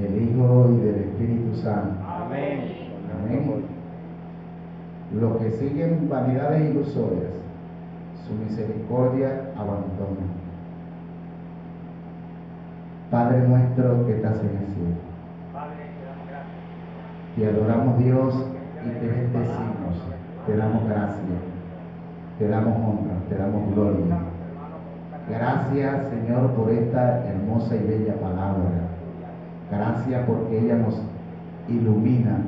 del Hijo y del Espíritu Santo. Amén. Amén. Los que siguen vanidades ilusorias, su misericordia abandona. Padre nuestro que estás en el cielo, Padre, te damos gracias. te adoramos, Dios, y te bendecimos, te damos gracias, te damos honra, te damos gloria. Gracias, Señor, por esta hermosa y bella palabra. Gracias porque ella nos ilumina,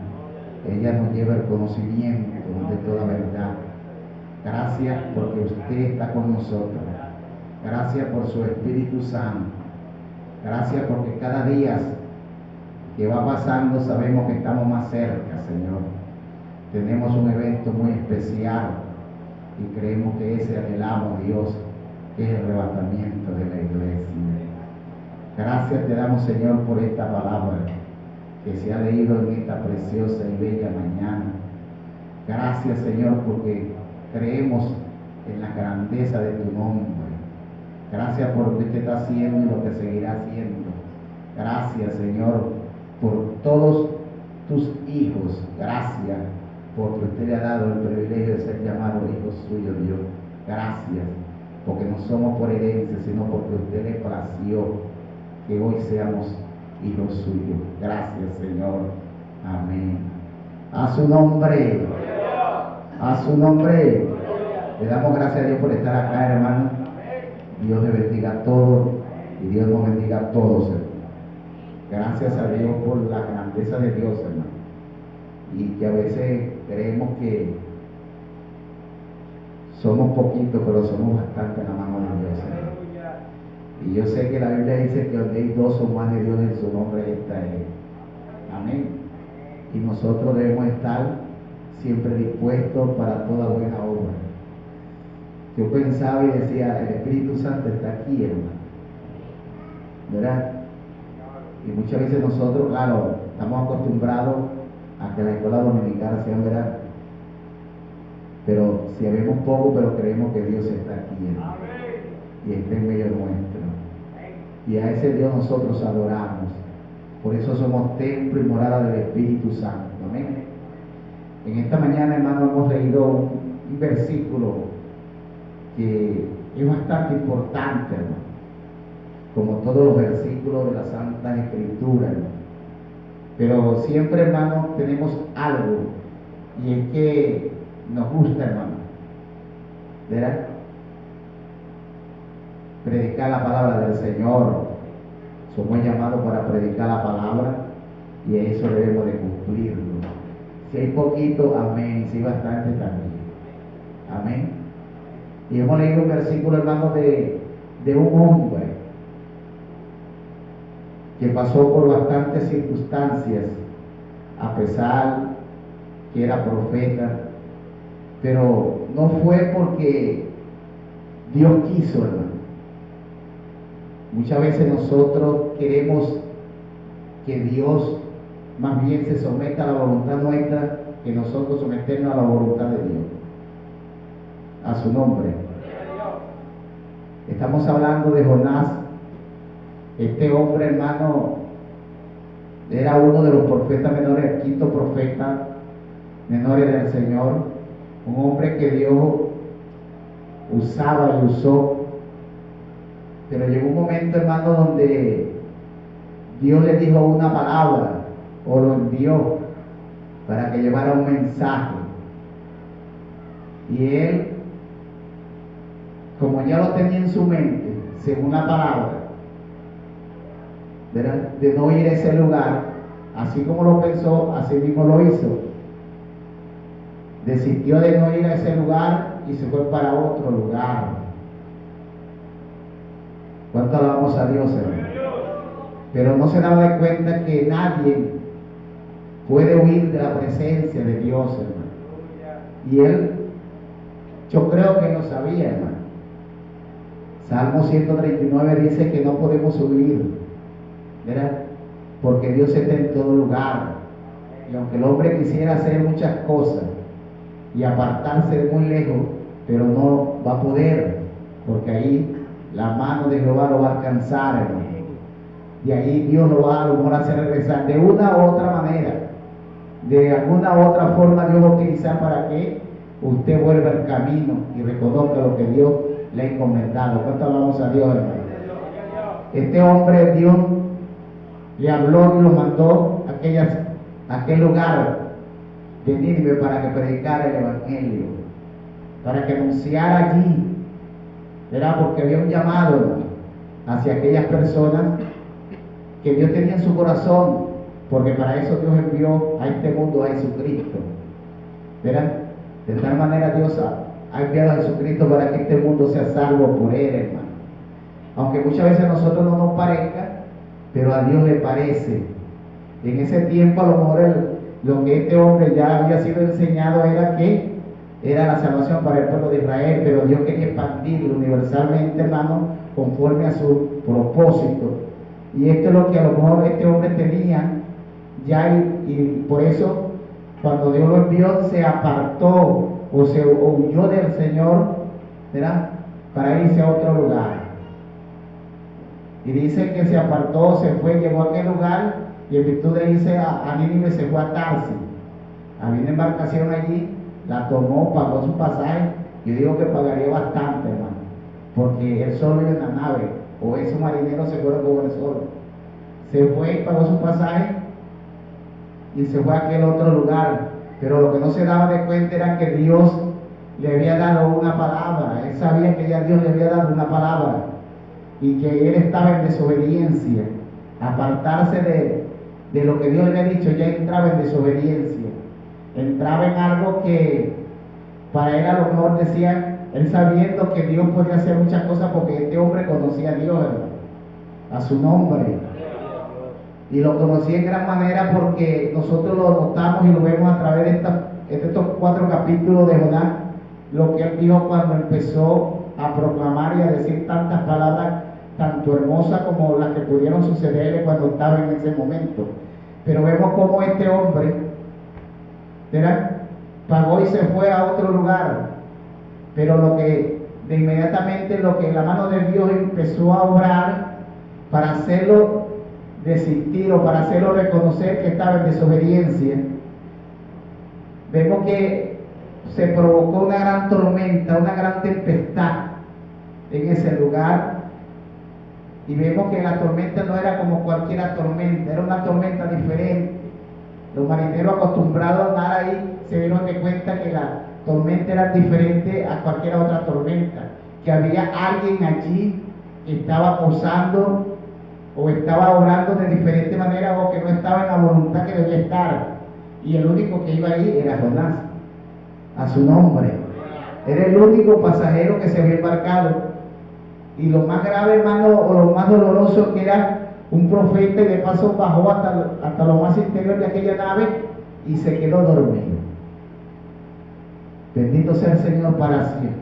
ella nos lleva el conocimiento de toda verdad. Gracias porque usted está con nosotros. Gracias por su Espíritu Santo. Gracias porque cada día que va pasando sabemos que estamos más cerca, Señor. Tenemos un evento muy especial y creemos que ese anhelamos, Dios, que es el arrebatamiento de la iglesia. Gracias te damos, Señor, por esta palabra que se ha leído en esta preciosa y bella mañana. Gracias, Señor, porque creemos en la grandeza de tu nombre. Gracias por lo que usted está haciendo y lo que seguirá haciendo. Gracias, Señor, por todos tus hijos. Gracias porque usted le ha dado el privilegio de ser llamado hijo suyo, Dios. Gracias, porque no somos por herencia, sino porque usted le plació que hoy seamos hijos suyos. Gracias, Señor. Amén. A su nombre. A su nombre. Le damos gracias a Dios por estar acá, hermano. Dios le bendiga a todos y Dios nos bendiga a todos, hermano. Gracias a Dios por la grandeza de Dios, hermano. Y que a veces creemos que somos poquitos, pero somos bastante en la mano de Dios, hermano. Y yo sé que la Biblia dice que donde hay dos o más de Dios en su nombre está Él. Amén. Y nosotros debemos estar siempre dispuestos para toda buena obra. Yo pensaba y decía, el Espíritu Santo está aquí, hermano. ¿Verdad? Y muchas veces nosotros, claro, estamos acostumbrados a que la escuela dominicana sea verdad. Pero si vemos poco, pero creemos que Dios está aquí, hermano. Y está en medio nuestro. Y a ese Dios nosotros adoramos. Por eso somos templo y morada del Espíritu Santo. Amén. En esta mañana, hermano, hemos leído un versículo que es bastante importante, hermano, como todos los versículos de la Santa Escritura, hermano. Pero siempre, hermano, tenemos algo, y es que nos gusta, hermano, ¿verdad? Predicar la palabra del Señor. Somos llamados para predicar la palabra y eso debemos de cumplirlo. Si hay poquito, amén. Si hay bastante, también. Amén. Y hemos leído un versículo, hermano, de un hombre que pasó por bastantes circunstancias, a pesar que era profeta, pero no fue porque Dios quiso, hermano. Muchas veces nosotros queremos que Dios más bien se someta a la voluntad nuestra que nosotros someternos a la voluntad de Dios. A su nombre. Estamos hablando de Jonás. Este hombre, hermano, era uno de los profetas menores, el quinto profeta menores del Señor. Un hombre que Dios usaba y usó. Pero llegó un momento, hermano, donde Dios le dijo una palabra o lo envió para que llevara un mensaje. Y él, como ya lo tenía en su mente, según la palabra, ¿verdad?, de no ir a ese lugar, así como lo pensó, así mismo lo hizo. Desistió de no ir a ese lugar y se fue para otro lugar. ¿Cuánto alabamos a Dios, hermano? Pero no se daba de cuenta que nadie puede huir de la presencia de Dios, hermano. Y él, yo creo que no sabía, hermano. Salmo 139 dice que no podemos huir, ¿verdad? Porque Dios está en todo lugar. Y aunque el hombre quisiera hacer muchas cosas y apartarse de muy lejos, pero no va a poder, porque ahí la mano de Jehová lo va a alcanzar, hermano. de ahí Dios lo va a lo mejor a hacer regresar de una u otra manera. De alguna u otra forma Dios va a utilizar para que usted vuelva al camino y reconozca lo que Dios le ha encomendado. ¿Cuánto hablamos a Dios, hermano? Este hombre, Dios le habló y lo mandó a aquel lugar de Nínive para que predicara el evangelio, para que anunciara allí, ¿verdad? Porque había un llamado, hermano, hacia aquellas personas que Dios tenía en su corazón, porque para eso Dios envió a este mundo a Jesucristo, ¿verdad? De tal manera Dios ha enviado a Jesucristo para que este mundo sea salvo por él, hermano. Aunque muchas veces a nosotros no nos parezca, pero a Dios le parece. En ese tiempo a lo mejor lo que este hombre ya había sido enseñado era que era la salvación para el pueblo de Israel, pero Dios quería expandirlo universalmente, hermano, conforme a su propósito. Y esto es lo que a lo mejor este hombre tenía ya, y por eso cuando Dios lo envió se apartó o huyó del Señor, ¿verdad? Para irse a otro lugar. Y dice que se apartó, se fue, llegó a aquel lugar, y en virtud de irse a Nínive se fue a Tarsis. Había una embarcación allí, la tomó, pagó su pasaje. Yo digo que pagaría bastante, hermano, porque él solo iba en la nave, o esos marineros se fueron con él solo. Se fue y pagó su pasaje y se fue a aquel otro lugar. Pero lo que no se daba de cuenta era que Dios le había dado una palabra. Él sabía que ya Dios le había dado una palabra y que él estaba en desobediencia. Apartarse de lo que Dios le había dicho, ya entraba en desobediencia. Entraba en algo que para él a lo mejor decía, él sabiendo que Dios podía hacer muchas cosas, porque este hombre conocía a Dios, hermano, a su nombre, y lo conocía en gran manera, porque nosotros lo notamos y lo vemos a través de estos 4 capítulos de Jonás, lo que él dijo cuando empezó a proclamar y a decir tantas palabras tanto hermosas como las que pudieron sucederle cuando estaba en ese momento. Pero vemos cómo este hombre, ¿verdad?, pagó y se fue a otro lugar, pero lo que de inmediatamente lo que la mano de Dios empezó a obrar para hacerlo desistir o para hacerlo reconocer que estaba en desobediencia, vemos que se provocó una gran tormenta, una gran tempestad en ese lugar, y vemos que la tormenta no era como cualquier tormenta, era una tormenta diferente. Los marineros acostumbrados a nadar ahí se dieron de cuenta que la tormenta era diferente a cualquier otra tormenta, que había alguien allí que estaba posando o estaba obrando de diferente manera, o que no estaba en la voluntad que debía estar, y el único que iba ahí era Jonás, a su nombre. Era el único pasajero que se había embarcado. Y lo más grave, hermano, o lo más doloroso, que era un profeta, y de paso bajó hasta lo más interior de aquella nave y se quedó dormido. Bendito sea el Señor para siempre.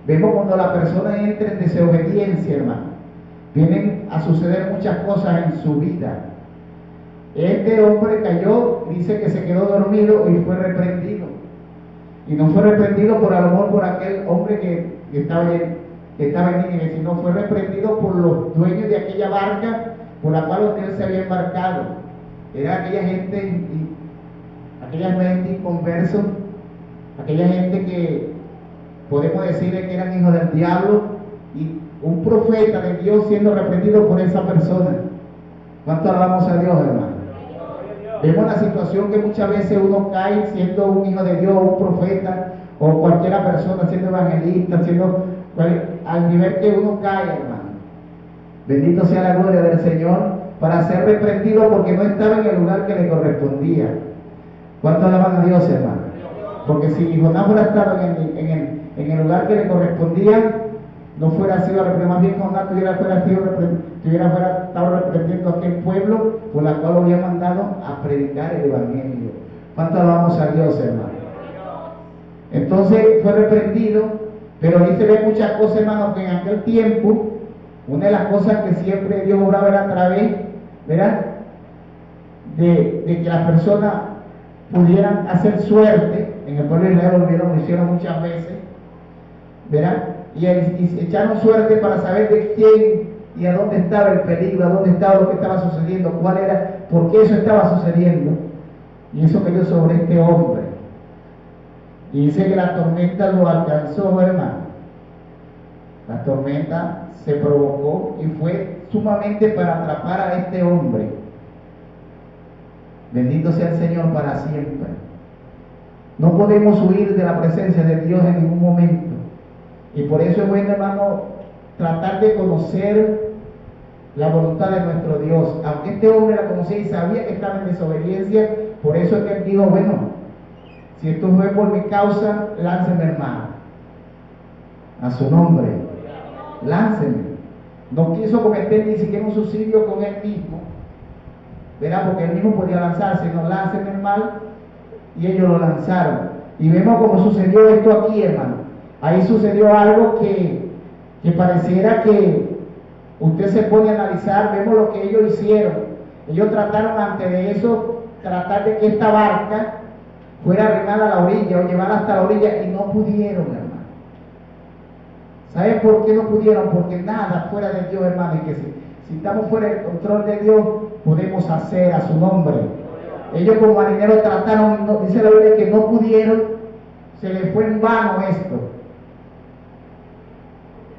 Vemos cuando la persona entra en desobediencia, hermano, vienen a suceder muchas cosas en su vida. Este hombre cayó, dice que se quedó dormido y fue reprendido. Y no fue reprendido por a lo mejor por aquel hombre que estaba en Nínive, sino fue reprendido por los dueños de aquella barca por la cual él se había embarcado. Era aquella gente inconversos, aquella gente que podemos decirle que eran hijos del diablo, y un profeta de Dios siendo reprendido por esa persona. ¿Cuánto alabamos a Dios, hermano? Vemos la situación que muchas veces uno cae siendo un hijo de Dios, un profeta, o cualquiera persona siendo evangelista, al nivel que uno cae, hermano. Bendito sea la gloria del Señor, para ser reprendido porque no estaba en el lugar que le correspondía. ¿Cuánto alaban a Dios, hermano? Porque si Jonás hubiera estado en el lugar que le correspondía, no fuera sido reprendido. Más bien Jonás fuera estado reprendiendo a aquel pueblo por la cual lo había mandado a predicar el evangelio. ¿Cuánto alabamos a Dios, hermano? Entonces fue reprendido, pero ahí se ve muchas cosas, hermano, que en aquel tiempo, una de las cosas que siempre Dios obraba era a través, ¿verdad?, de que las personas pudieran hacer suerte. En el pueblo de Israel lo hicieron muchas veces, ¿verdad?, y echaron suerte para saber de quién y a dónde estaba el peligro, a dónde estaba lo que estaba sucediendo, cuál era, por qué eso estaba sucediendo. Y eso cayó sobre este hombre. Y dice que la tormenta lo alcanzó, hermano. La tormenta se provocó y fue sumamente para atrapar a este hombre. Bendito sea el Señor para siempre. No podemos huir de la presencia de Dios en ningún momento. Y por eso es bueno, hermano, tratar de conocer la voluntad de nuestro Dios. Aunque este hombre la conocía y sabía que estaba en desobediencia, por eso es que él dijo, bueno, si esto fue por mi causa, lánceme, hermano. A su nombre, lánceme. No quiso cometer ni siquiera un suicidio con él mismo, ¿verdad? Porque él mismo podía lanzarse, no, lánceme, hermano. Y ellos lo lanzaron. Y vemos cómo sucedió esto aquí, hermano. Ahí sucedió algo que pareciera que usted se pone a analizar, vemos lo que ellos hicieron. Ellos trataron antes de eso, tratar de que esta barca fuera arrimada a la orilla o llevada hasta la orilla y no pudieron, hermano. ¿Saben por qué no pudieron? Porque nada fuera de Dios, hermano, y que si estamos fuera del control de Dios, podemos hacer a su nombre. Ellos como marineros trataron, dice la Biblia que no pudieron, se les fue en vano esto.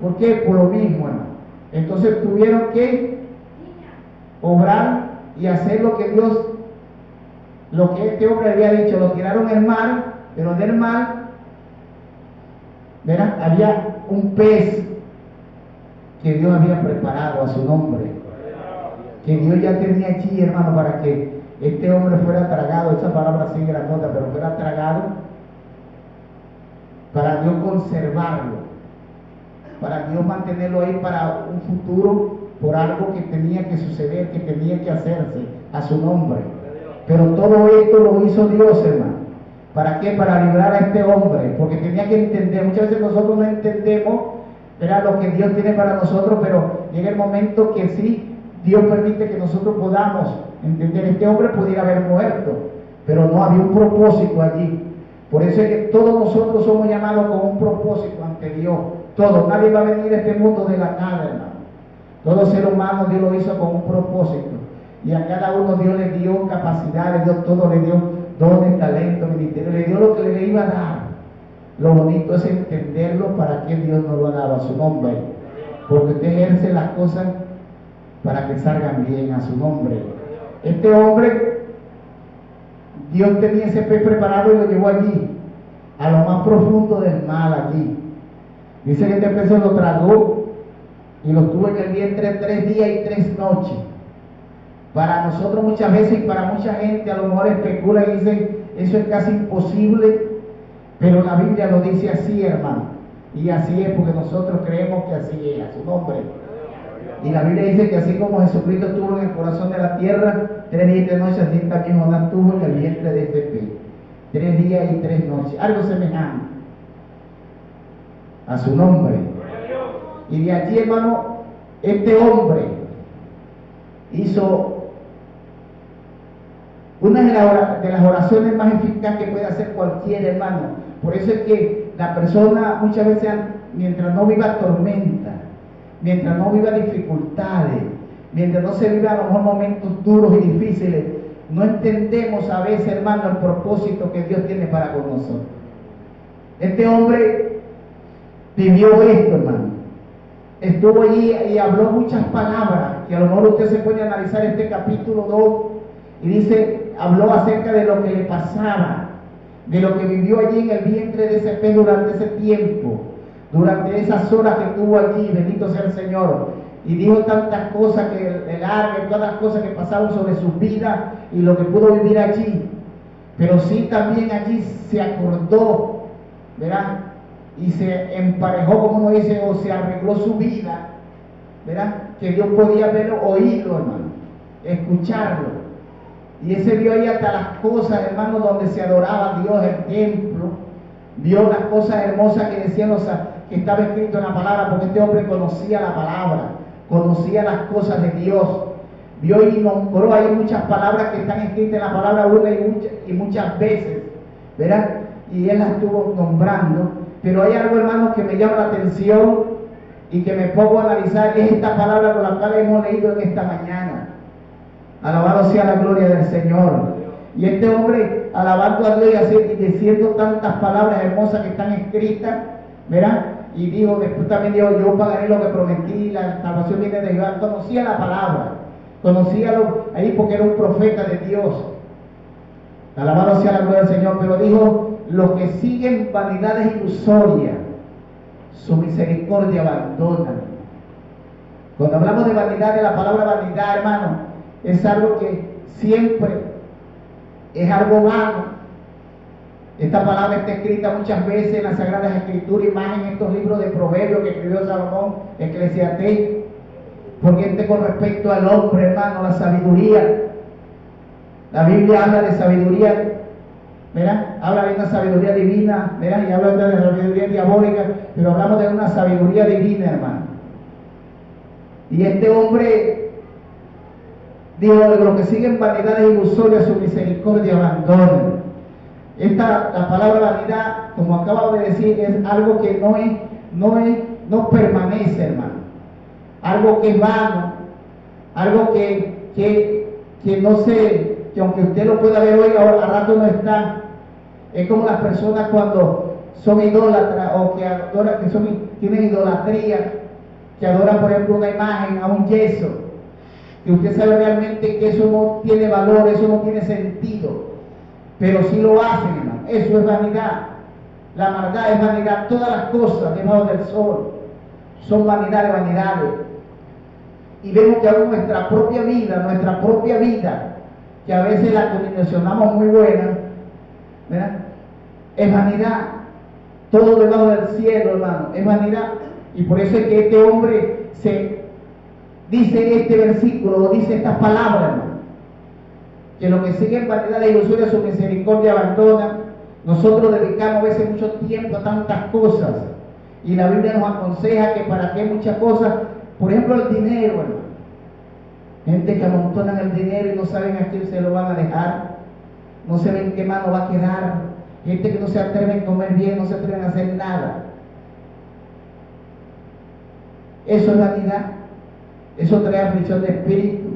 ¿Por qué? Por lo mismo, hermano. Entonces tuvieron que obrar y hacer lo que Dios, lo que este hombre había dicho. Lo tiraron al mar, pero del mar, ¿verdad? Había un pez que Dios había preparado a su nombre, que Dios ya tenía allí, hermano, para que este hombre fuera tragado. Esa palabra así grandota, pero fuera tragado, para Dios conservarlo, para Dios mantenerlo ahí para un futuro, por algo que tenía que suceder, que tenía que hacerse a su nombre. Pero todo esto lo hizo Dios, hermano. ¿Para qué? Para librar a este hombre, porque tenía que entender. Muchas veces nosotros no entendemos, ¿verdad?, lo que Dios tiene para nosotros, pero llega el momento que sí, Dios permite que nosotros podamos entender. Este hombre pudiera haber muerto, pero no había un propósito allí. Por eso es que todos nosotros somos llamados con un propósito ante Dios. Todos, nadie va a venir a este mundo de la nada, hermano. Todo ser humano Dios lo hizo con un propósito. Y a cada uno Dios le dio capacidades, Dios todo le dio dones, talentos, ministerio, le dio lo que le iba a dar. Lo bonito es entenderlo para qué Dios nos lo ha dado a su nombre. Porque usted ejerce las cosas para que salgan bien a su nombre. Este hombre, Dios tenía ese pez preparado y lo llevó allí, a lo más profundo del mar allí. Dice que este pez lo tragó y lo tuvo en el vientre 3 días y 3 noches. Para nosotros muchas veces y para mucha gente a lo mejor especula y dicen, eso es casi imposible, pero la Biblia lo dice así, hermano. Y así es porque nosotros creemos que así es, a su nombre. Y la Biblia dice que así como Jesucristo estuvo en el corazón de la tierra 3 días y 3 noches, así también Jonás estuvo en el vientre de ese pez 3 días y 3 noches, algo semejante a su nombre. Y de allí, hermano, este hombre hizo una de las oraciones más eficaces que puede hacer cualquier hermano. Por eso es que la persona muchas veces, mientras no viva tormenta, mientras no viva dificultades, mientras no se viva a lo mejor momentos duros y difíciles, no entendemos a veces, hermano, el propósito que Dios tiene para con nosotros. Este hombre vivió esto, hermano. Estuvo allí y habló muchas palabras, que a lo mejor usted se puede analizar este capítulo 2 y dice, habló acerca de lo que le pasaba, de lo que vivió allí en el vientre de ese pez durante ese tiempo, durante esas horas que estuvo allí, bendito sea el Señor. Y dijo tantas cosas, que el árbol, todas las cosas que pasaron sobre su vida y lo que pudo vivir allí. Pero sí también allí se acordó, ¿verdad? Y se emparejó, como uno dice, o se arregló su vida, ¿verdad? Que Dios podía verlo, oírlo, hermano, escucharlo. Y ese vio ahí hasta las cosas, hermano, donde se adoraba a Dios, el templo. Vio las cosas hermosas que decían, o sea, que estaba escrito en la palabra, porque este hombre conocía la palabra, conocía las cosas de Dios. Vio y nombró ahí muchas palabras que están escritas en la palabra una y muchas veces, ¿verdad? Y él las estuvo nombrando. Pero hay algo, hermano, que me llama la atención, y que me pongo a analizar es esta palabra con la cual hemos leído en esta mañana. Alabado sea la gloria del Señor. Y este hombre, alabando a Dios y diciendo tantas palabras hermosas que están escritas, ¿verdad? Y dijo, después también dijo, yo pagaré lo que prometí, la salvación viene de Jehová. Conocía la palabra, conocía ahí porque era un profeta de Dios. Alabado sea la gloria del Señor. Pero dijo, los que siguen vanidades ilusorias, su misericordia abandonan. Cuando hablamos de vanidad, de la palabra vanidad, hermano, es algo que siempre es algo vano. Esta palabra está escrita muchas veces en las Sagradas Escrituras y más en estos libros de Proverbios que escribió Salomón, Eclesiastés, porque con respecto al hombre, hermano, la sabiduría. La Biblia habla de sabiduría, ¿verdad? Habla de una sabiduría divina, ¿verdad? Y habla de la sabiduría diabólica, pero hablamos de una sabiduría divina, hermano. Y este hombre dijo, los que siguen vanidades ilusorias, su misericordia abandonan. La palabra vanidad, como acabo de decir, es algo que no permanece, hermano. Algo que es vano, algo que no se, que aunque usted lo pueda ver hoy, a rato no está. Es como las personas cuando son idólatras o que adoran, tienen idolatría, que adoran, por ejemplo, una imagen, a un yeso, que usted sabe realmente que eso no tiene valor, eso no tiene sentido, pero sí lo hacen, hermano. Eso es vanidad. La maldad es vanidad. Todas las cosas debajo del sol son vanidad de vanidades. Y vemos que aún nuestra propia vida, que a veces la condicionamos muy buena, ¿verdad? Es vanidad. Todo debajo del cielo, hermano, es vanidad. Y por eso es que este hombre dice este versículo, dice estas palabras, hermano, que lo que sigue en vanidad de ilusoria su misericordia abandona. Nosotros dedicamos a veces mucho tiempo a tantas cosas, y la Biblia nos aconseja que para qué muchas cosas, por ejemplo el dinero, hermano. Gente que amontonan el dinero y no saben a quién se lo van a dejar, no saben en qué mano va a quedar, gente que no se atreven a comer bien, no se atreven a hacer nada. Eso es vanidad, eso trae aflicción de espíritu.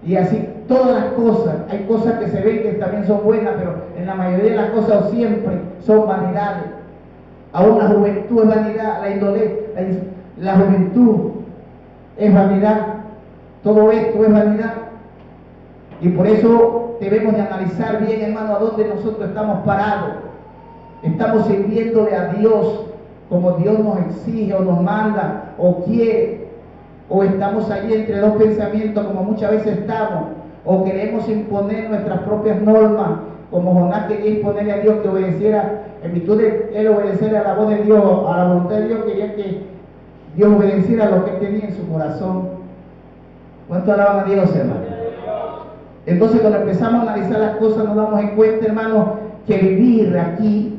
Y así todas las cosas, hay cosas que se ven que también son buenas, pero en la mayoría de las cosas siempre son vanidades. Aún la juventud es vanidad, la juventud es vanidad, todo esto es vanidad. Y por eso debemos de analizar bien, hermano, a dónde nosotros estamos parados. Estamos sirviéndole a Dios como Dios nos exige o nos manda o quiere, o estamos ahí entre dos pensamientos como muchas veces estamos, o queremos imponer nuestras propias normas, como Jonás quería imponerle a Dios que obedeciera, en virtud de él obedecer a la voz de Dios, a la voluntad de Dios, quería que Dios obedeciera a lo que él tenía en su corazón. ¿Cuánto alaban a Dios, hermano? Entonces cuando empezamos a analizar las cosas nos damos en cuenta, hermano, que vivir aquí,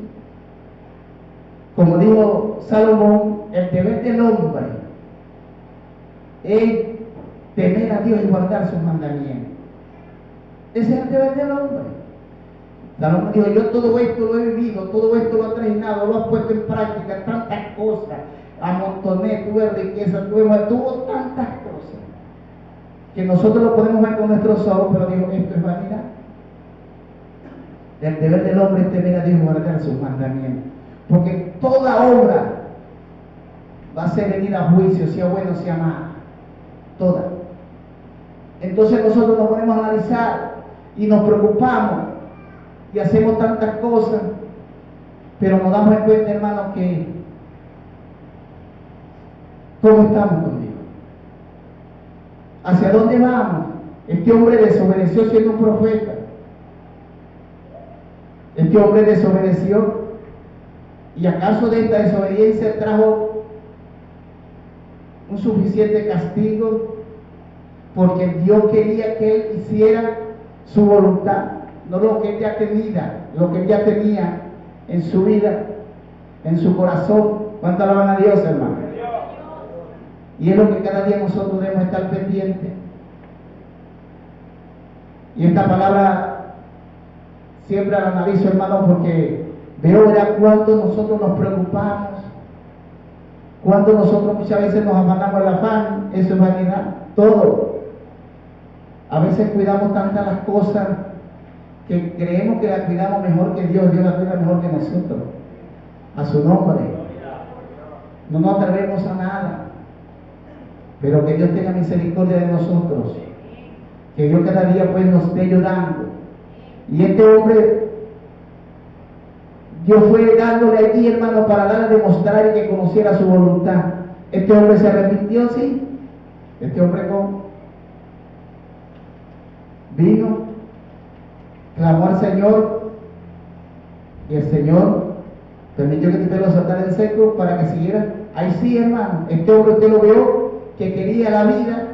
como dijo Salomón, el deber del hombre es temer a Dios y guardar sus mandamientos. Ese es el deber del hombre. Salomón dijo, yo todo esto lo he vivido, todo esto lo he trajinado, lo he puesto en práctica, tantas cosas, amontoné, tuve riqueza, tuvo tantas cosas, que nosotros lo podemos ver con nuestros ojos, pero dijo, esto es vanidad. El deber del hombre es temer a Dios y guardar sus mandamientos. Porque toda obra va a ser venida a juicio, sea bueno, sea malo. Toda. Entonces nosotros nos ponemos a analizar y nos preocupamos y hacemos tantas cosas, pero nos damos cuenta, hermano, que ¿cómo estamos con Dios? ¿Hacia dónde vamos? Este hombre desobedeció siendo un profeta. Este hombre desobedeció. ¿Y acaso de esta desobediencia trajo un suficiente castigo? Porque Dios quería que él hiciera su voluntad, no lo que él ya tenía en su vida, en su corazón. ¿Cuánto alaban a Dios, hermano? Y es lo que cada día nosotros debemos estar pendientes. Y esta palabra siempre la analizo, hermano, porque veo ya cuánto nosotros nos preocupamos Cuando nosotros muchas veces nos afanamos el afán, eso es vanidad, todo. A veces cuidamos tantas las cosas que creemos que las cuidamos mejor que Dios las cuida mejor que nosotros. A su nombre. No nos atrevemos a nada. Pero que Dios tenga misericordia de nosotros. Que Dios cada día pues nos esté ayudando. Y este hombre, Dios fue dándole allí, hermano, para darle a demostrar y que conociera su voluntad. Este hombre se arrepintió, sí. Este hombre vino, clamó al Señor, y el Señor permitió que este pelo soltara en seco para que siguiera. Ahí sí, hermano, este hombre usted lo vio que quería la vida,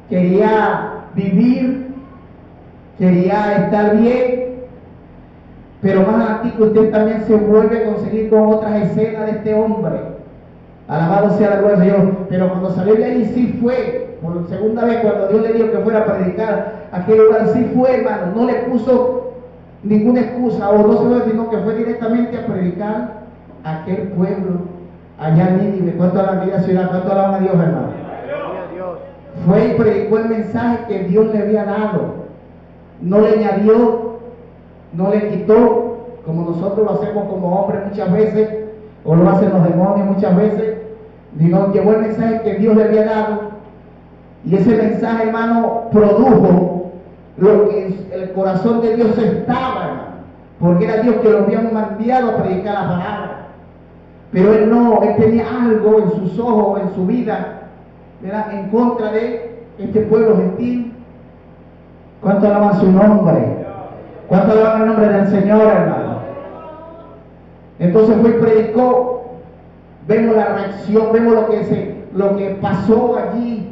quería vivir, quería estar bien, pero más adelante usted también se vuelve a conseguir con otras escenas de este hombre. Alabado sea la gloria del Señor. Pero cuando salió de ahí sí fue, por segunda vez, cuando Dios le dijo que fuera a predicar a aquel lugar, sí fue, hermano, no le puso ninguna excusa, o no se fue, sino que fue directamente a predicar a aquel pueblo, allá en Nínive. ¿Cuánto alaban a la ciudad? ¿Cuánto alaban a Dios, hermano? Fue y predicó el mensaje que Dios le había dado. No le añadió, no le quitó, como nosotros lo hacemos como hombres muchas veces, o lo hacen los demonios muchas veces. Sino llevó el mensaje que Dios le había dado, y ese mensaje, hermano, produjo lo que en el corazón de Dios estaba, hermano, porque era Dios que lo había enviado a predicar la palabra. Pero él tenía algo en sus ojos, en su vida, ¿verdad?, en contra de este pueblo gentil. ¿Cuánto alaban su nombre? ¿Cuánto alaban el nombre del Señor, hermano? Entonces fue y predicó. Vemos la reacción, vemos lo que pasó allí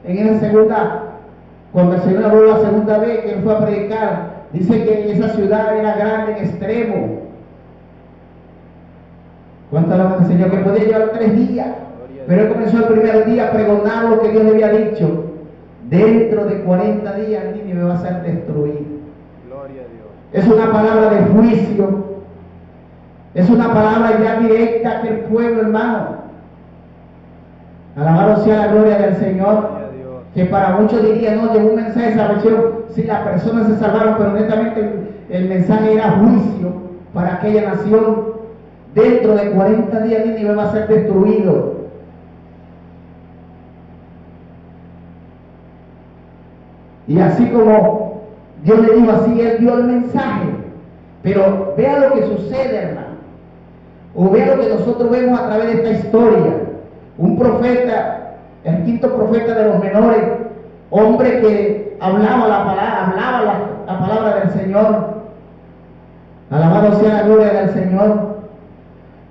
en esa segunda, cuando el Señor habló la segunda vez que él fue a predicar. Dice que esa ciudad era grande en extremo. ¿Cuánto alaban al Señor? Que podía llevar 3 días. Pero él comenzó el primer día a pregonar lo que Dios le había dicho. Dentro de 40 días Nínive va a ser destruido. Gloria a Dios. Es una palabra de juicio. Es una palabra ya directa a aquel pueblo, hermano. Alabado sea la gloria del Señor. Que para muchos dirían, no, llegó un mensaje de salvación. Sí, las personas se salvaron, pero honestamente el mensaje era juicio para aquella nación. Dentro de 40 días Nínive va a ser destruido. Y así como Dios le dijo, así él dio el mensaje. Pero vea lo que sucede, hermano. O vea lo que nosotros vemos a través de esta historia. Un profeta, el quinto profeta de los menores, hombre que hablaba la palabra del Señor. Alabado sea la gloria del Señor.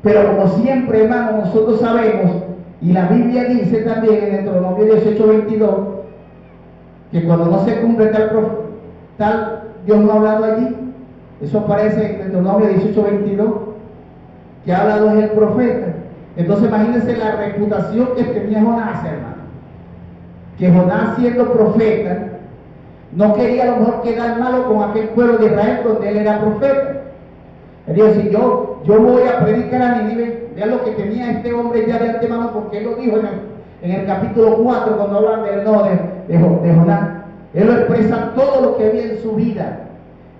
Pero como siempre, hermano, nosotros sabemos, y la Biblia dice también en Deuteronomio 18:22, que cuando no se cumple tal Dios no ha hablado allí. Eso aparece en Deuteronomio 18:22, que ha hablado es el profeta. Entonces imagínense la reputación que tenía Jonás, hermano. Que Jonás, siendo profeta, no quería a lo mejor quedar malo con aquel pueblo de Israel donde él era profeta. Él dijo, si yo voy a predicar a Nínive, vean lo que tenía este hombre ya de antemano, porque él lo dijo en el capítulo 4, cuando hablan de Jonás. Él lo expresa todo lo que había en su vida.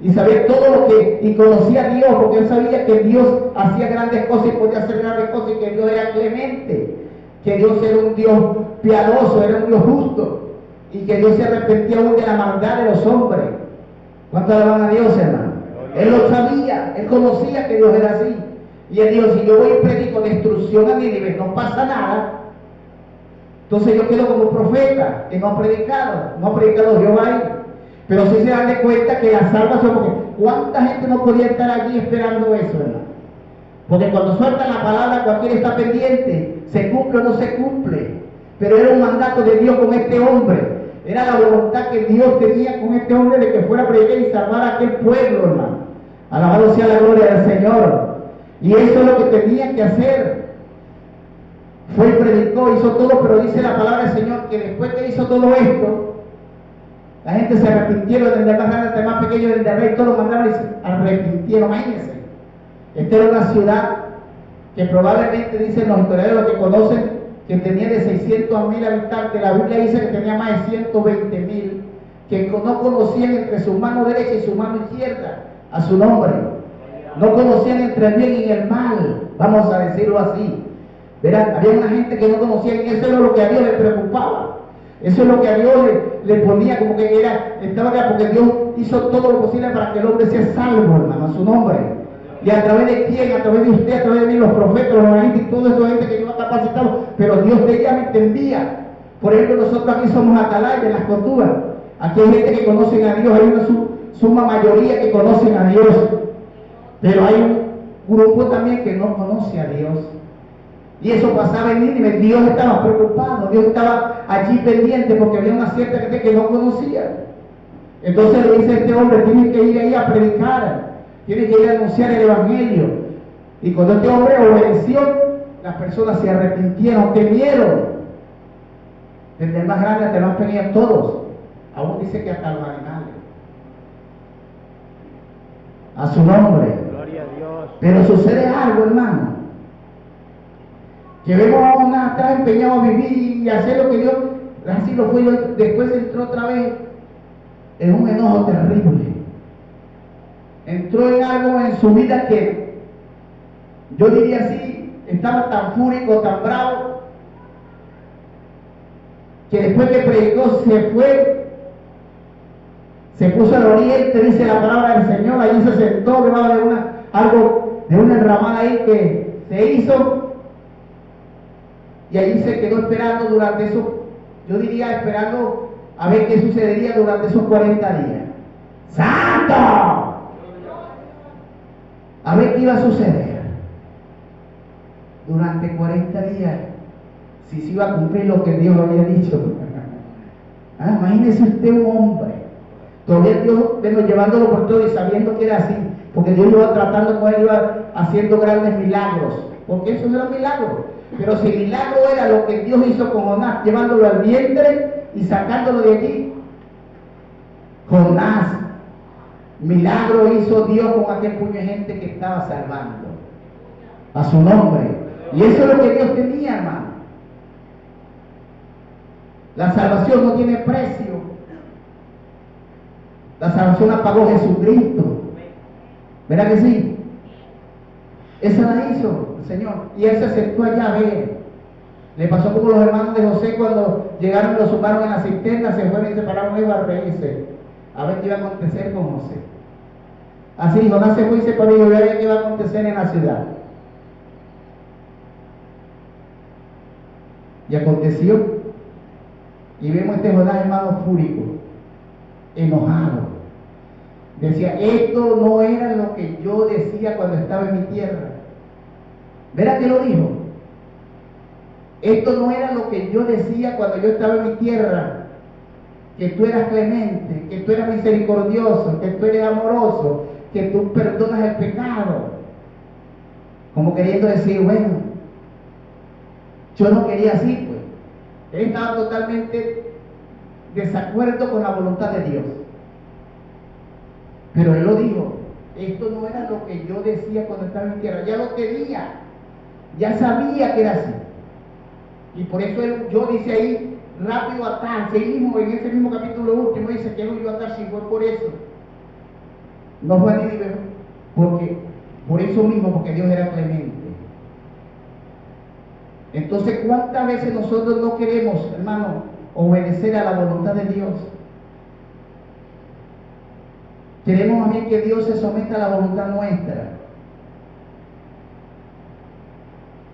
Y sabía todo y conocía a Dios, porque él sabía que Dios hacía grandes cosas y podía hacer grandes cosas, y que Dios era clemente, que Dios era un Dios piadoso, era un Dios justo, y que Dios se arrepentía aún de la maldad de los hombres. ¿Cuánto alaban a Dios, hermano? Él lo sabía, él conocía que Dios era así. Y él dijo, si yo voy y predico destrucción a Nínive, no pasa nada. Entonces yo quedo como profeta, que no ha predicado Jehová ahí. Pero sí se dan de cuenta que la salvación, porque ¿cuánta gente no podía estar allí esperando eso, hermano? Porque cuando sueltan la palabra, cualquiera está pendiente, se cumple o no se cumple. Pero era un mandato de Dios con este hombre. Era la voluntad que Dios tenía con este hombre de que fuera a predicar y salvar a aquel pueblo, hermano. Alabado sea la gloria del Señor. Y eso es lo que tenía que hacer. Fue y predicó, hizo todo, pero dice la palabra del Señor que después que hizo todo esto, la gente se arrepintieron, desde el más grande hasta el más pequeño, desde el rey, todos los mandaron y se arrepintieron. Imagínense, esta era una ciudad que probablemente dicen los historiadores, los que conocen, que tenía de 600 a 1000 habitantes. La Biblia dice que tenía más de 120,000, que no conocían entre su mano derecha y su mano izquierda a su nombre. No conocían entre el bien y el mal, vamos a decirlo así. Verán, había una gente que no conocía, y eso era lo que a Dios le preocupaba. Eso es lo que a Dios le ponía como que estaba acá, porque Dios hizo todo lo posible para que el hombre sea salvo, hermano, a su nombre. Y a través de quién, a través de usted, a través de mí, los profetas, los evangelistas y toda esa gente que Dios ha capacitado, pero Dios de ella me envía. Por ejemplo, nosotros aquí somos atalayas en las culturas. Aquí hay gente que conocen a Dios, hay una suma mayoría que conocen a Dios. Pero hay un grupo también que no conoce a Dios. Y eso pasaba en Nínive. Dios estaba preocupado, Dios estaba allí pendiente porque había una cierta gente que no conocía. Entonces le dice a este hombre, tienes que ir ahí a predicar, tienes que ir a anunciar el evangelio. Y cuando este hombre obedeció, las personas se arrepintieron, temieron. Desde el más grande hasta el más pequeño, todos. Aún dice que hasta los animales. A su nombre. Gloria a Dios. Pero sucede algo, hermano, que vemos a una atrás empeñado a vivir y hacer lo que Dios así lo fue. Después entró otra vez en un enojo terrible. Entró en algo en su vida que yo diría así, estaba tan fúrico, tan bravo, que después que predicó se fue, se puso al oriente, dice la palabra del Señor, allí se sentó debajo de una enramada ahí que se hizo. Y allí se quedó esperando durante eso, yo diría esperando a ver qué sucedería durante esos 40 días. ¡Santo! A ver qué iba a suceder. Durante 40 días, si se iba a cumplir lo que Dios había dicho. Imagínese usted un hombre. Todavía Dios llevándolo por todo y sabiendo que era así. Porque Dios iba tratando con él, iba haciendo grandes milagros. Porque esos eran milagros. Pero si el milagro era lo que Dios hizo con Jonás, llevándolo al vientre y sacándolo de allí, Jonás, milagro hizo Dios con aquel puño de gente que estaba salvando a su nombre. Y eso es lo que Dios tenía, hermano. La salvación no tiene precio. La salvación la pagó Jesucristo. ¿Verdad que sí? Esa la hizo el Señor. Y él se sentó allá a ver. Le pasó como los hermanos de José cuando llegaron y lo sumaron en la cisterna, se fueron y se pararon y iban a reírse. A ver qué iba a acontecer con José. Así Jonás se fue y se paró y veía qué iba a acontecer en la ciudad. Y aconteció. Y vemos este Jonás, hermano, fúrico, enojado. Decía, esto no era lo que yo decía cuando estaba en mi tierra. ¿Verá que lo dijo? Esto no era lo que yo decía cuando yo estaba en mi tierra, que tú eras clemente, que tú eras misericordioso, que tú eres amoroso, que tú perdonas el pecado. Como queriendo decir, bueno, yo no quería así, pues. Él estaba totalmente desacuerdo con la voluntad de Dios. Pero él lo dijo, esto no era lo que yo decía cuando estaba en mi tierra, ya lo tenía, ya sabía que era así. Y por eso yo dice ahí, rápido atar, seguimos en ese mismo capítulo último, dice que no yo atar si fue por eso. No fue a Nínive, porque por eso mismo, porque Dios era clemente. Entonces, ¿cuántas veces nosotros no queremos, hermano, obedecer a la voluntad de Dios? Queremos más bien que Dios se someta a la voluntad nuestra.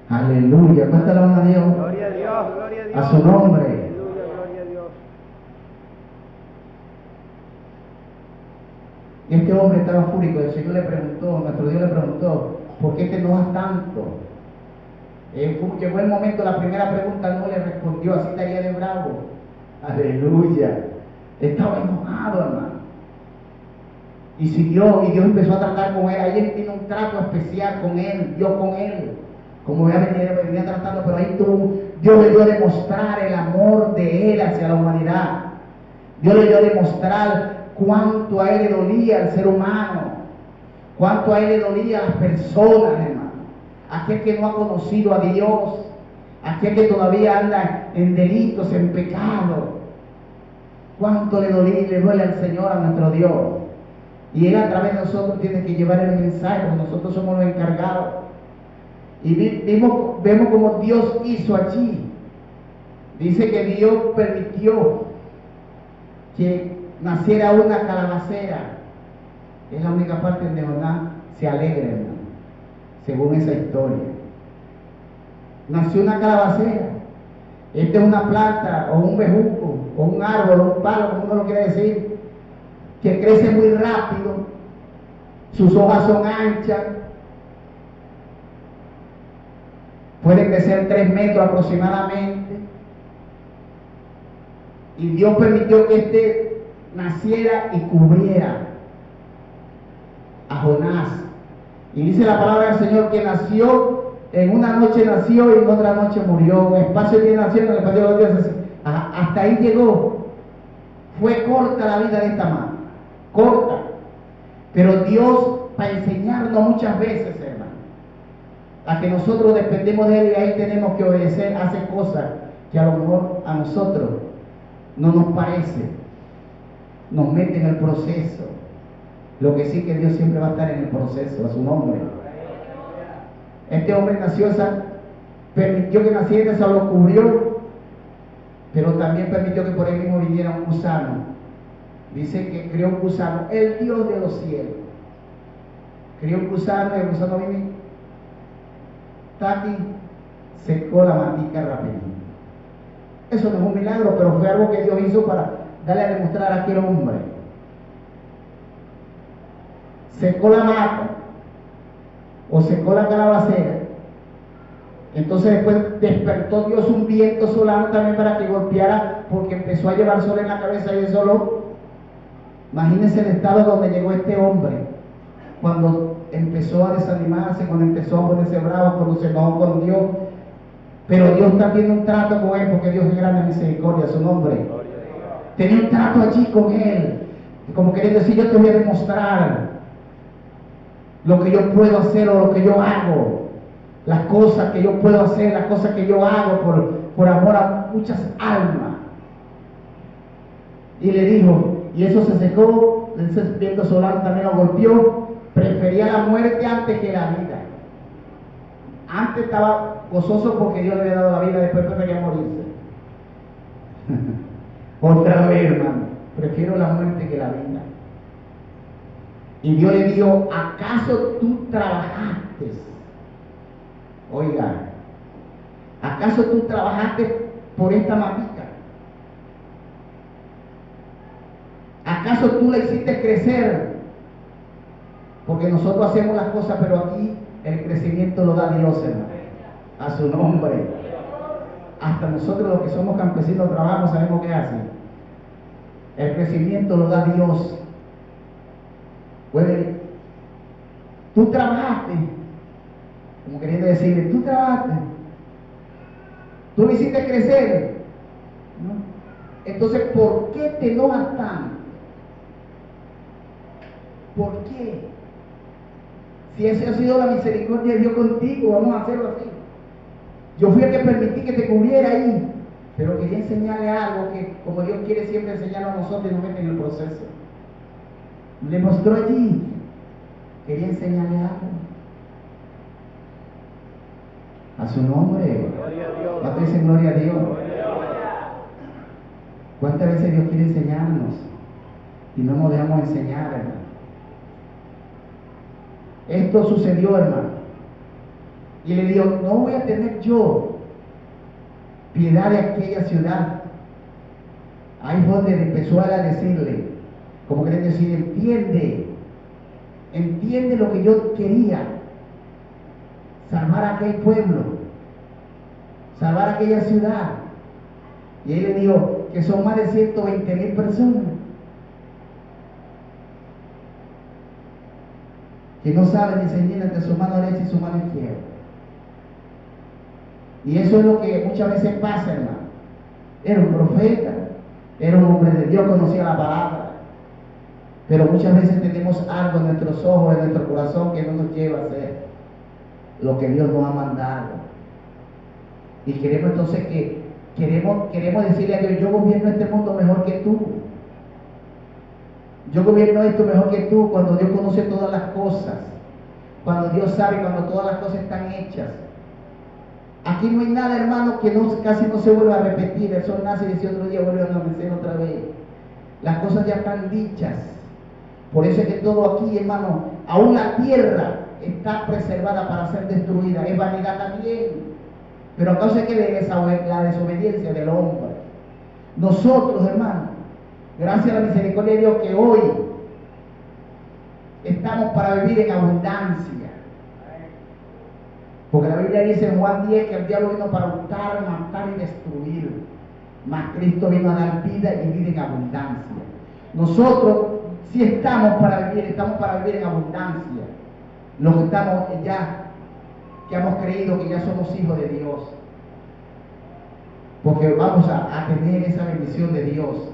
Aleluya, ¿cuánta la honra a Dios? Gloria a Dios, gloria a Dios. A su nombre. Aleluya, gloria a Dios. Y este hombre estaba fúrico. El Señor le preguntó, nuestro Dios le preguntó, ¿por qué te enojas tanto? Llegó el momento, la primera pregunta no le respondió, así estaría de bravo. Aleluya. Estaba enojado, hermano. Y siguió, y Dios empezó a tratar con él. Ahí él tiene un trato especial con él, Dios con él. Como ya venía tratando, pero ahí Dios le dio a demostrar el amor de él hacia la humanidad. Dios le dio a demostrar cuánto a él le dolía al ser humano, cuánto a él le dolía a las personas, hermano. aquel que no ha conocido a Dios, aquel que todavía anda en delitos, en pecado. ¿Cuánto le duele al Señor, a nuestro Dios? Y Él a través de nosotros tiene que llevar el mensaje, porque nosotros somos los encargados. Y vemos como Dios hizo allí. Dice que Dios permitió que naciera una calabacera. Es la única parte donde Jonás se alegra, hermano, según esa historia. Nació una calabacera. Esta es una planta, o un bejuco, o un árbol, o un palo, como uno lo quiere decir, que crece muy rápido. Sus hojas son anchas. Puede crecer 3 metros aproximadamente. Y Dios permitió que este naciera y cubriera a Jonás. Y dice la palabra del Señor que nació, en una noche nació y en otra noche murió. En espacio de nació, en el espacio de los dioses. Hasta ahí llegó. Fue corta la vida de esta mano. Corta. Pero Dios, para enseñarnos muchas veces, hermano, a que nosotros dependemos de Él y ahí tenemos que obedecer, hace cosas que a lo mejor a nosotros no nos parece, nos mete en el proceso. Lo que sí que Dios siempre va a estar en el proceso, a su nombre. Este hombre nació, permitió que naciera, se lo cubrió, pero también permitió que por él mismo viniera un gusano. Dice que crió un gusano, el Dios de los cielos. Crió un gusano y el gusano vino y Tati secó la matica rapidito. Eso no es un milagro, pero fue algo que Dios hizo para darle a demostrar a aquel hombre. Secó la mata o secó la calabacera. Entonces después despertó Dios un viento solano también para que golpeara, porque empezó a llevar sol en la cabeza y eso lo... Imagínense el estado donde llegó este hombre cuando empezó a desanimarse, cuando empezó a ponerse bravo, cuando se enojó con Dios. Pero Dios está haciendo un trato con él, porque Dios es grande en misericordia, su nombre. Tenía un trato allí con él, como queriendo decir: yo te voy a demostrar lo que yo puedo hacer o lo que yo hago, las cosas que yo puedo hacer, las cosas que yo hago por amor a muchas almas. Y le dijo, y eso se secó, ese viento solar también lo golpeó, prefería la muerte antes que la vida. Antes estaba gozoso porque Dios le había dado la vida, después prefería morirse. Otra vez, hermano, prefiero la muerte que la vida. Y Dios le dijo: ¿acaso tú trabajaste? Oiga, ¿acaso tú trabajaste por esta matica? ¿Acaso tú la hiciste crecer? Porque nosotros hacemos las cosas, pero aquí el crecimiento lo da Dios, hermano. A su nombre. Hasta nosotros los que somos campesinos trabajamos, sabemos qué hacen. El crecimiento lo da Dios. Puede, tú trabajaste, como queriendo decirle, tú trabajaste, tú lo hiciste crecer, ¿no? Entonces, ¿por qué te enojas tanto? ¿Por qué? Si esa ha sido la misericordia de Dios contigo, vamos a hacerlo así. Yo fui el que permití que te cubriera ahí, pero quería enseñarle algo que, como Dios quiere siempre enseñarnos a nosotros, y nos mete en el proceso. Le mostró allí, quería enseñarle algo. A su nombre. ¿Cuánto dicen gloria a Dios? ¿Cuántas veces Dios quiere enseñarnos y no nos dejamos enseñar, hermano? Esto sucedió, hermano. Y le dijo: no voy a tener yo piedad de aquella ciudad. Ahí fue donde empezó a decirle, como quieren decir, entiende lo que yo quería: salvar a aquel pueblo, salvar a aquella ciudad. Y él le dijo que son más de 120,000 personas que no saben discernir entre su mano derecha y su mano izquierda. Y eso es lo que muchas veces pasa, hermano. Era un profeta, era un hombre de Dios, conocía la palabra, pero muchas veces tenemos algo en nuestros ojos, en nuestro corazón, que no nos lleva a hacer. lo que Dios nos ha mandado. Y queremos entonces queremos decirle a Dios, yo gobierno este mundo mejor que tú. Yo gobierno esto mejor que tú, cuando Dios conoce todas las cosas. Cuando Dios sabe, cuando todas las cosas están hechas. Aquí no hay nada, hermano, que casi no se vuelva a repetir. El sol nace y dice otro día vuelve a amanecer otra vez. Las cosas ya están dichas. Por eso es que todo aquí, hermano, aún la tierra está preservada para ser destruida. Es vanidad también. Pero a causa de la desobediencia del hombre. Nosotros, hermano, gracias a la misericordia de Dios, que hoy estamos para vivir en abundancia. Porque la Biblia dice en Juan 10 que el diablo vino para hurtar, matar y destruir. Mas Cristo vino a dar vida y vida en abundancia. Nosotros sí estamos para vivir en abundancia. Los que estamos ya, que hemos creído que ya somos hijos de Dios. Porque vamos a tener esa bendición de Dios.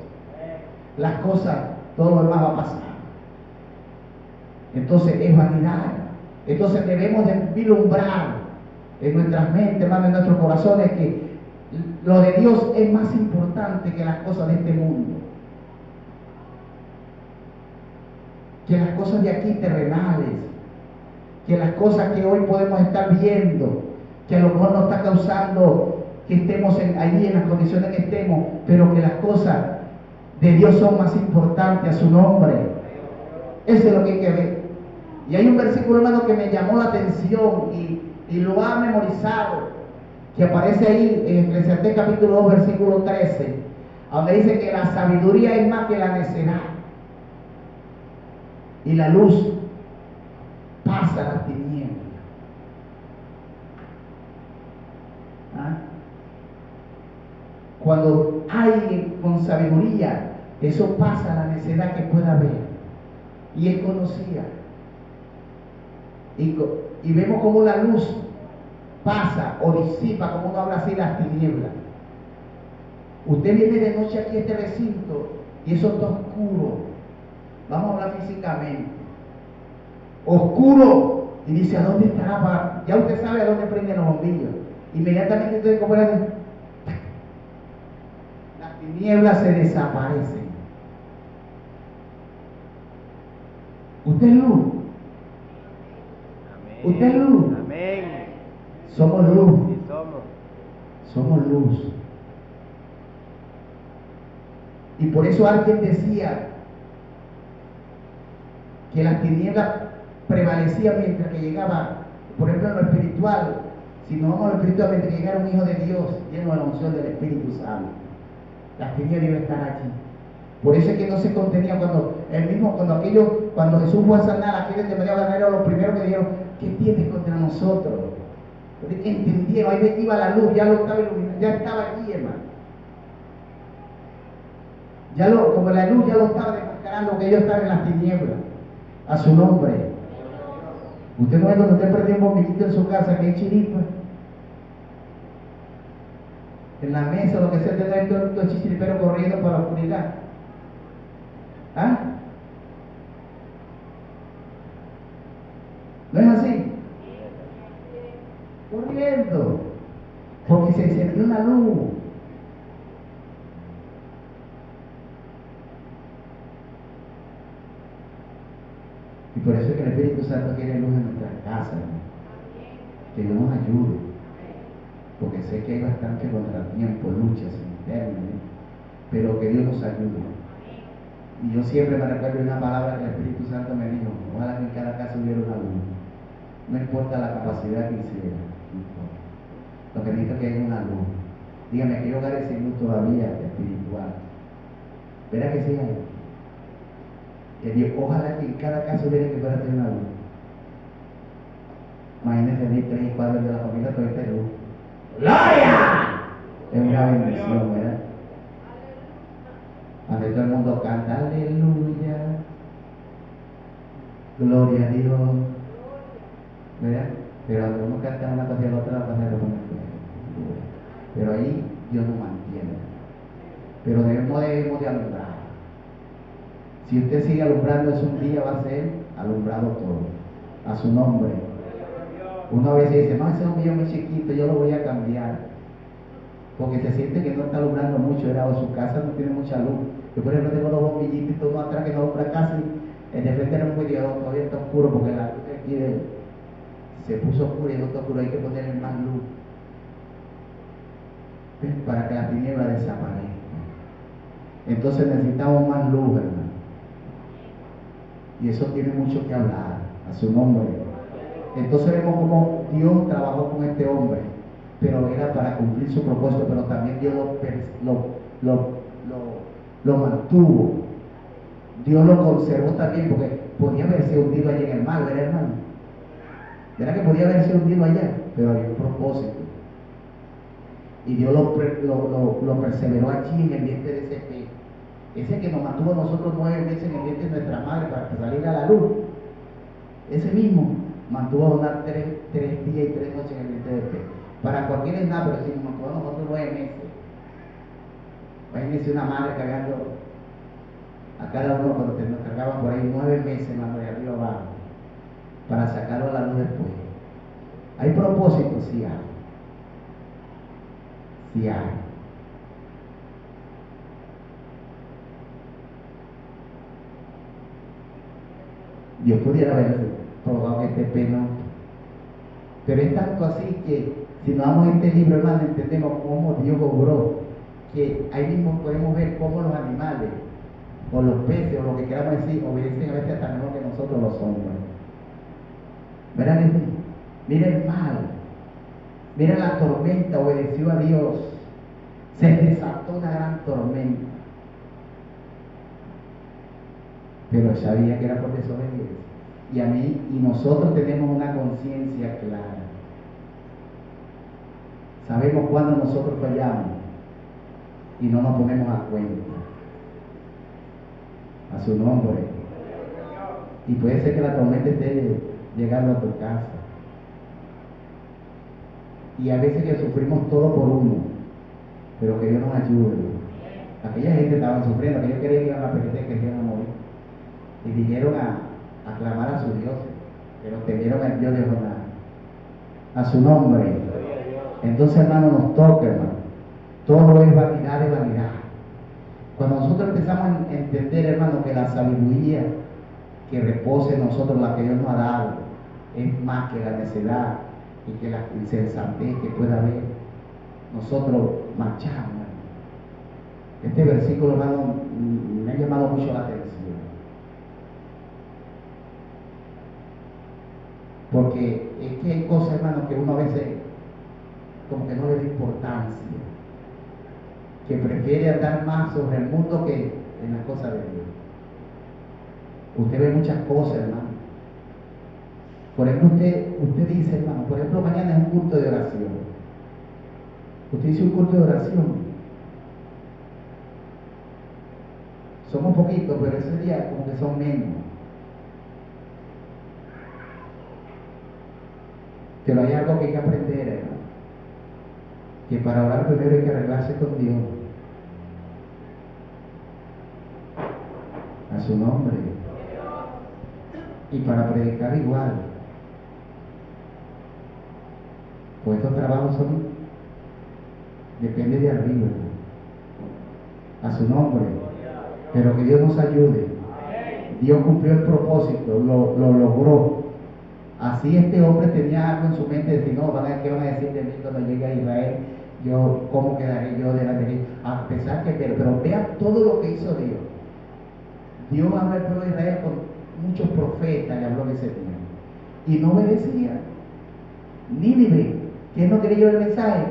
Las cosas, todo lo demás va a pasar. Entonces es vanidad. Entonces debemos de vislumbrar en nuestras mentes, hermano, en nuestros corazones, que lo de Dios es más importante que las cosas de este mundo, que las cosas de aquí terrenales, que las cosas que hoy podemos estar viendo, que a lo mejor nos está causando que estemos allí en las condiciones que estemos, pero que las cosas de Dios son más importantes a su nombre. Eso es lo que hay que ver. Y hay un versículo, hermano, que me llamó la atención y lo ha memorizado, que aparece ahí en Eclesiastés capítulo 2, versículo 13, donde dice que la sabiduría es más que la necedad, y la luz pasa las tinieblas. ¿Ah? Cuando hay con sabiduría, eso pasa la necedad que pueda haber, y es conocida. Y vemos como la luz pasa o disipa, como uno habla así, las tinieblas. Usted viene de noche aquí a este recinto y eso está oscuro. Vamos a hablar físicamente. Oscuro. Y dice, ¿a dónde estará? Ya usted sabe a dónde prenden los bombillos. Inmediatamente usted como las tinieblas se desaparecen. Usted es luz. Usted es luz. Amén. Somos luz. Sí, somos. Somos luz. Y por eso alguien decía que las tinieblas prevalecían mientras que llegaba, por ejemplo, en lo espiritual. Si nos vamos a lo espiritual, mientras que llegara un hijo de Dios lleno de la unción del Espíritu Santo, las tinieblas iban a estar allí. Por eso es que no se contenía cuando Jesús fue a sanar a aquel endemoniado ganadero, los primeros que dijeron, ¿qué tienes contra nosotros? Entendieron, ahí iba la luz, ya lo estaba iluminando, ya estaba allí, hermano. Como la luz ya lo estaba desmascarando, que ellos estaban en las tinieblas. A su nombre. Usted no ve cuando usted perdió un bombillito en su casa, que hay chiripa. En la mesa, lo que sea, usted trae todo el chichiripero corriendo para la oscuridad. ¿Ah? ¿No es así? Corriendo. Porque se encendió una luz. Y por eso es que el Espíritu Santo quiere luz en nuestras casas, ¿no? Que Dios nos ayude. Porque sé que hay bastante contratiempo, luchas internas, ¿no? Pero que Dios nos ayude. Y yo siempre me recuerdo una palabra que el Espíritu Santo me dijo: ojalá que en cada casa hubiera una luz. No importa la capacidad que hiciera, no importa. Lo que necesito es que haya una luz. Dígame, que yo hogares sin luz todavía espiritual. ¿Verá que sí hay? Que Dios, ojalá que en cada caso hubiera que fuera tener una luz. Imagínense, de 3 y 4 de la familia, todo este luz. ¡Gloria! Es una bendición, ¿verdad? Cuando todo el mundo canta, aleluya, gloria a Dios, ¿verdad? Pero cuando uno canta una cosa y la otra, la cosa es como pero ahí Dios nos mantiene. Pero debemos de alumbrar. Si usted sigue alumbrando, eso un día va a ser alumbrado todo. A su nombre. Uno a veces dice, no, ese hombre es muy chiquito, yo lo voy a cambiar. Porque se siente que no está alumbrando mucho, o su casa no tiene mucha luz. Yo por ejemplo tengo dos bombillitos y todo atrás que no alumbra casi. El de frente era un medio, todavía está oscuro porque la luz de aquí se puso oscura y no está oscuro, hay que ponerle más luz. ¿Ves? Para que la tiniebla desaparezca. Entonces necesitamos más luz, hermano. Y eso tiene mucho que hablar, a su nombre. Entonces vemos cómo Dios trabajó con este hombre, pero era para cumplir su propósito, pero también Dios lo mantuvo. Dios lo conservó también, porque podía haberse hundido allá en el mar, ¿verdad, hermano? ¿Verdad que podía haberse hundido allá? Pero había un propósito. Y Dios lo perseveró allí en el vientre de ese pez. Ese que nos mantuvo a nosotros 9 meses en el vientre de nuestra madre para que saliera a la luz. Ese mismo mantuvo a Jonás 3 días y 3 noches en el vientre de pez. Para cualquiera es nada, pero si nos mantuvo a nosotros 9 meses. Imagínense una madre cargando a cada uno cuando nos cargaban por ahí 9 meses, hermano, de arriba abajo, para sacarlo a la luz después. ¿Hay propósito? Sí hay. Sí hay. Dios pudiera haber probado que este pez no. Pero es tanto así que si nos damos este libro, hermano, entendemos cómo Dios obró, que ahí mismo podemos ver cómo los animales, o los peces, o lo que queramos decir, obedecen a veces hasta mejor que nosotros los hombres. ¿Verdad? Mira el mal, mira la tormenta, obedeció a Dios, se desató una gran tormenta, pero sabía que era por desobediencia. Y a mí y nosotros tenemos una conciencia clara. Sabemos cuándo nosotros fallamos y no nos ponemos a cuenta. A su nombre. Y puede ser que la tormenta esté llegando a tu casa. Y a veces que sufrimos todo por uno, pero que Dios nos ayude. Aquella gente estaba sufriendo, aquellos querían que iban a perecer, que iban a morir. Y vinieron a clamar a su Dios, pero temieron al Dios de Jonás. A su nombre. Entonces, hermano, nos toca, hermano. Todo es vanidad de vanidad. Cuando nosotros empezamos a entender, hermano, que la sabiduría que reposa en nosotros, la que Dios nos ha dado, es más que la necedad y que la insensatez que pueda haber, nosotros marchamos. Este versículo, hermano, me ha llamado mucho la atención. Porque es que hay cosas, hermano, que uno a veces como que no le da importancia, que prefiere andar más sobre el mundo que en las cosas de Dios. Usted ve muchas cosas, hermano. Por ejemplo, usted dice, hermano, por ejemplo, mañana es un culto de oración. Usted dice un culto de oración. Somos poquitos, pero ese día como que son menos. Pero hay algo que hay que aprender, hermano. Que para orar primero hay que arreglarse con Dios. A su nombre. Y para predicar igual. Pues estos trabajos depende de arriba. A su nombre. Pero que Dios nos ayude. Dios cumplió el propósito, lo logró. Así este hombre tenía algo en su mente de decir, no, ¿qué van a decir de mí cuando llegue a Israel? Yo, ¿cómo quedaré yo delante de él? A pesar que, pero vea todo lo que hizo Dios. Dios habló al pueblo de Israel con muchos profetas, le habló en ese tiempo. Y no obedecía. Nínive, que no quería llevar el mensaje,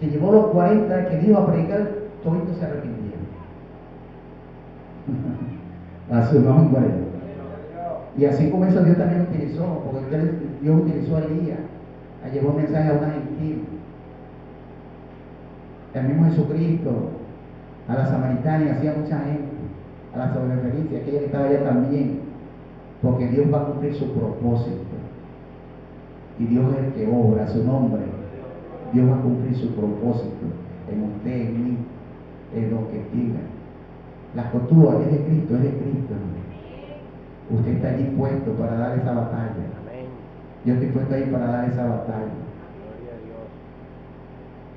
que llevó los 40 que dijo a predicar, todos se arrepintieron. A su nombre. Y así como eso Dios también utilizó, porque Dios utilizó a Elías, a llevar un mensaje a una gentil. El mismo Jesucristo, a la samaritana, y hacía mucha gente, a la sobreferencia, aquella que estaba allá también, porque Dios va a cumplir su propósito. Y Dios es el que obra, a su nombre. Dios va a cumplir su propósito en usted, en mí, en lo que diga. La costura es de Cristo, es de Cristo. Usted está allí puesto para dar esa batalla. Yo estoy puesto ahí para dar esa batalla. Gloria a Dios.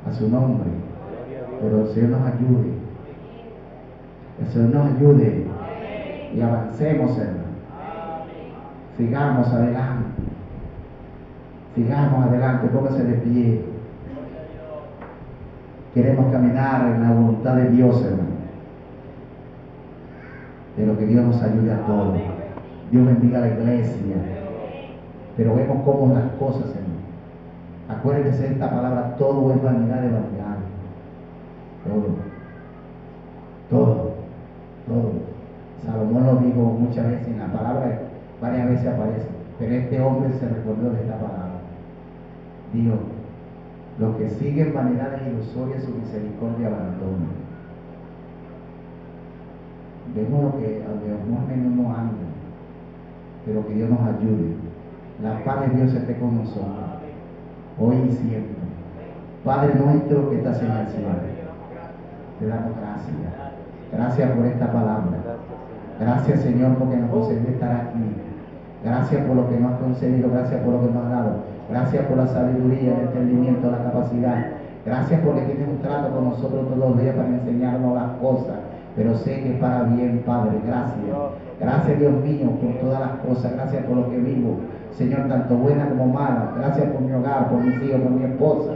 A su nombre. Gloria a Dios. Pero el Señor nos ayude. El Señor nos ayude. Y avancemos, hermano. Sigamos adelante. Sigamos adelante. Póngase de pie. Queremos caminar en la voluntad de Dios, hermano. Pero que Dios nos ayude a todos. Dios bendiga a la iglesia. Pero vemos cómo las cosas, hermano. Acuérdense de esta palabra: todo es vanidad de vanidad. Todo. Salomón lo dijo muchas veces en la palabra, varias veces aparece. Pero este hombre se recordó de esta palabra. Dijo: los que siguen vanidades ilusorias, su misericordia abandona. Vemos lo que a Dios menos no anda, pero que Dios nos ayude. La paz de Dios esté con nosotros, hoy y siempre. Padre nuestro que estás en el cielo, te damos gracias. Gracias por esta palabra. Gracias, Señor, porque nos concedió estar aquí. Gracias por lo que nos has concedido, gracias por lo que nos has dado. Gracias por la sabiduría, el entendimiento, la capacidad. Gracias porque tienes un trato con nosotros todos los días para enseñarnos las cosas. Pero sé que es para bien, Padre. Gracias. Gracias, Dios mío, por todas las cosas. Gracias por lo que vivo, Señor, tanto buena como mala. Gracias por mi hogar, por mis hijos, por mi esposa.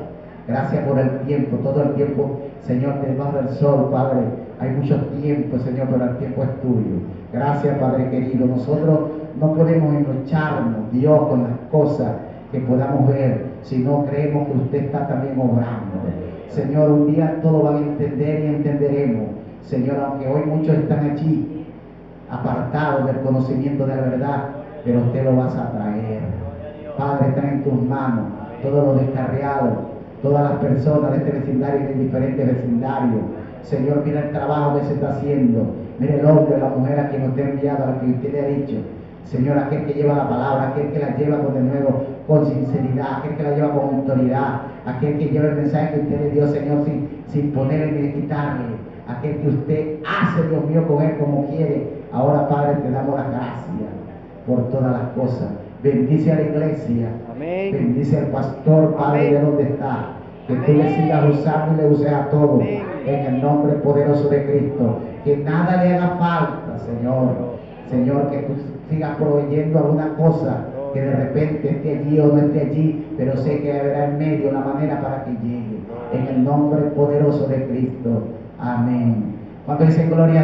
Gracias por el tiempo, todo el tiempo, Señor, debajo del sol, Padre. Hay mucho tiempo, Señor, pero el tiempo es tuyo. Gracias, Padre querido. Nosotros no podemos enrocharnos, Dios, con las cosas que podamos ver, si no creemos que usted está también obrando. Señor, un día todos van a entender y entenderemos. Señor, aunque hoy muchos están allí, apartados del conocimiento de la verdad, pero usted lo vas a traer. Padre, están en tus manos todos los descarriados, todas las personas de este vecindario y de diferentes vecindarios. Señor, mira el trabajo que se está haciendo. Mira el hombre, la mujer a quien usted ha enviado, a la que usted le ha dicho. Señor, aquel que lleva la palabra, aquel que la lleva con de nuevo, con sinceridad, aquel que la lleva con autoridad, aquel que lleva el mensaje que usted le dio, Señor, sin ponerle ni quitarle, aquel que usted hace, Dios mío, con él como quiere. Ahora, Padre, te damos las gracias por todas las cosas. Bendice a la iglesia. Amén. Bendice al pastor, Padre, Amén. de donde está. Que tú le sigas usando y le uses a todos. Amén. En el nombre poderoso de Cristo. Que nada le haga falta, Señor. Señor, que tú sigas proveyendo alguna cosa que de repente esté allí o no esté allí, pero sé que habrá en medio una manera para que llegue. En el nombre poderoso de Cristo. Amén. Cuando dice gloria